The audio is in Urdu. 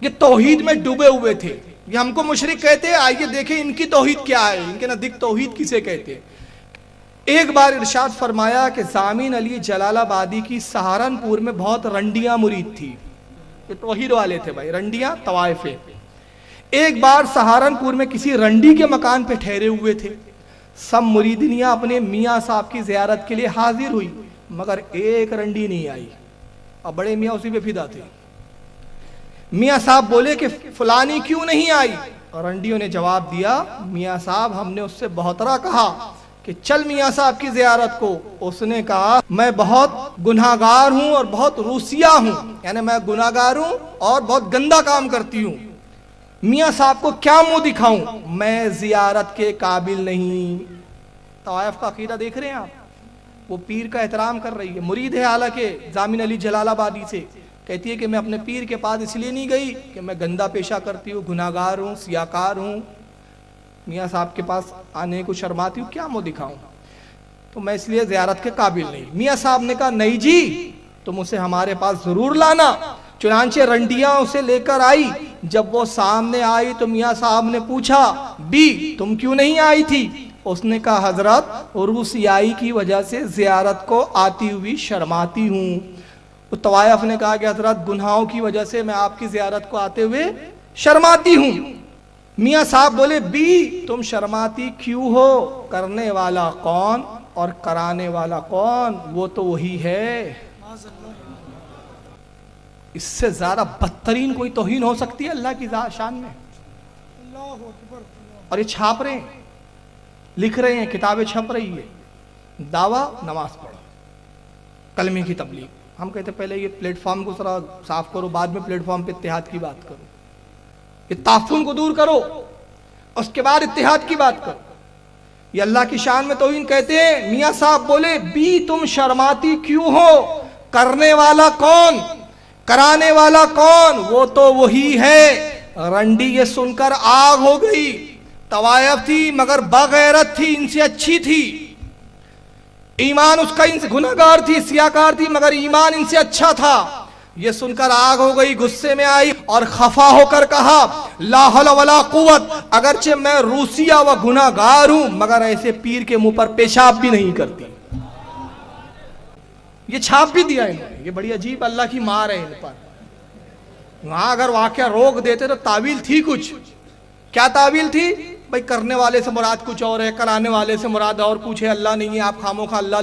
یہ توحید میں ڈوبے ہوئے تھے. یہ ہم کو مشرک کہتے ہیں. آئیے دیکھیں ان کی توحید کیا ہے, ان کے نزدیک توحید کسے کہتے ہیں. ایک بار ارشاد فرمایا کہ سامعین علی جلال آبادی کی سہارنپور میں بہت رنڈیاں مرید تھی. یہ توحید والے تھے بھائی, رنڈیاں طوائفیں. ایک بار سہارنپور میں کسی رنڈی کے مکان پہ ٹھہرے ہوئے تھے. سب مریدنیاں اپنے میاں صاحب کی زیارت کے لیے حاضر ہوئی, مگر ایک رنڈی نہیں آئی. اب بڑے میاں اسی پہ فدا تھے. میاں صاحب بولے کہ فلانی کیوں نہیں آئی؟ اور رنڈیوں نے جواب دیا, میاں صاحب ہم نے اس سے بہترا کہا کہ چل میاں صاحب کی زیارت کو. اس نے کہا میں بہت گناہگار ہوں اور بہت روسیہ ہوں, یعنی میں گناہگار ہوں اور بہت گندا کام کرتی ہوں. میاں صاحب کو کیا منہ دکھاؤں, میں زیارت کے قابل نہیں. طوائف کا عقیدہ دیکھ رہے ہیں آپ. وہ پیر کا احترام کر رہی ہے, مرید ہے حالانکہ سامعین علی جلال آبادی سے. کہتی ہے کہ میں اپنے پیر کے پاس اس لیے نہیں گئی کہ میں گندا پیشہ کرتی ہوں, گناہگار ہوں, سیاکار ہوں. میاں صاحب کے پاس آنے کو شرماتی ہوں, کیا منہ دکھاؤں, تو میں اس لیے زیارت کے قابل نہیں. میاں صاحب نے کہا نہیں جی, تم اسے ہمارے پاس ضرور لانا. چنانچہ رنڈیاں اسے لے کر آئی. جب وہ سامنے آئی تو میاں صاحب نے پوچھا بی تم کیوں نہیں آئی تھی؟ اس نے کہا حضرت روسیائی کی وجہ سے زیارت کو آتی ہوئی شرماتی ہوں. طوائف نے کہا کہ حضرت گناہوں کی وجہ سے میں آپ کی زیارت کو آتے ہوئے شرماتی ہوں. میاں صاحب بولے بی تم شرماتی کیوں ہو؟ کرنے والا کون اور کرانے والا کون؟ وہ تو وہی ہے. اس سے زیادہ بدترین کوئی توہین ہو سکتی ہے اللہ کی شان میں؟ اور یہ چھاپ رہے ہیں, لکھ رہے ہیں, کتابیں چھپ رہی ہے. دعویٰ نماز پڑھو, کلمے کی تبلیغ. ہم کہتے ہیں پہلے یہ پلیٹ فارم کو ذرا صاف کرو, بعد میں پلیٹ فارم پہ اتحاد کی بات کرو. یہ تعفن کو دور کرو, اس کے بعد اتحاد کی بات کرو. یہ اللہ کی شان میں توہین کہتے ہیں. میاں صاحب بولے بی تم شرماتی کیوں ہو؟ کرنے والا کون, کرانے والا کون؟ وہ تو وہی ہے. رنڈی یہ سن کر آگ ہو گئی. طوائف تھی مگر بغیرت تھی, ان سے اچھی تھی. ایمان اس کا ان سے گناہگار تھی, سیاکار تھی, مگر ایمان ان سے اچھا تھا. یہ سن کر آگ ہو گئی, غصے میں آئی اور خفا ہو کر کہا لا حول ولا قوت, اگرچہ میں روسیہ و گناہگار ہوں مگر ایسے پیر کے منہ پر پیشاب بھی نہیں کرتی. یہ چھاپ بھی دیا انہوں نے. یہ بڑی عجیب اللہ کی مار ہے ان پر. وہاں اگر واقعہ روک دیتے تو تعویل تھی کچھ. کیا تعویل تھی بھائی؟ کرنے والے سے مراد کچھ اور ہے, کرانے والے سے مراد اور کچھ ہے. اللہ نہیں ہے, آپ خاموخواہ اللہ